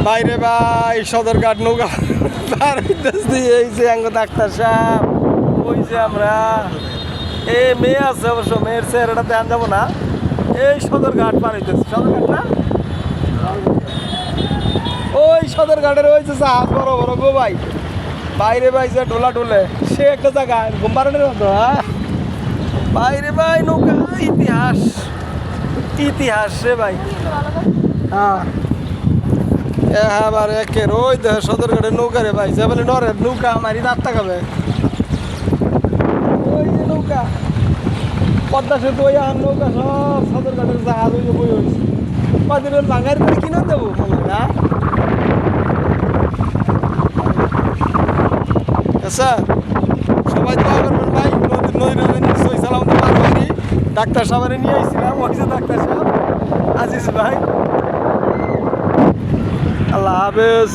বাইরে ভাই সদরঘাট নৌকা পার হইতেছি। এই যে আঙ্গ ডাক্তার সাহেব, ওই যে আমরা এই মেয়ে আছে, অবশ্য মেয়ের চেহারাটা দেখান যাবো না। এই সদরঘাট পার হইতেছি, সদরঘাট না ওই সদরঘাটের ওই যে জাহাজ বড় বড় গো ভাই, বাইরে ভাই যে ডোলা ডোলে সে একটা জায়গা ঘুমপাড়ানোর মতো। হ্যাঁ বাইরে ভাই নৌকা ইতিহাস, ইতিহাস রে ভাই। হ্যাঁ এবার একের ওই দেহ সদরঘাটের নৌকা রে ভাই, যে বলে নরের নৌকা মারি দাঁত খাবে। ওই যে নৌকা পদ্মা সেতু, ওই আর নৌকা সব সদরঘাটের জাহাজ ওই যে বই হয়েছে। কদিনের বাঙালি করে কিনে দেবো না। আচ্ছা সবাই দোয়া করবেন ভাই, নদী সই সালামত পার হয়নি। ডাক্তার সাহেবের নিয়ে আসছিলাম, ওই যে ডাক্তার সাহেব আজিজ ভাই। আল্লাহ হাফেজ।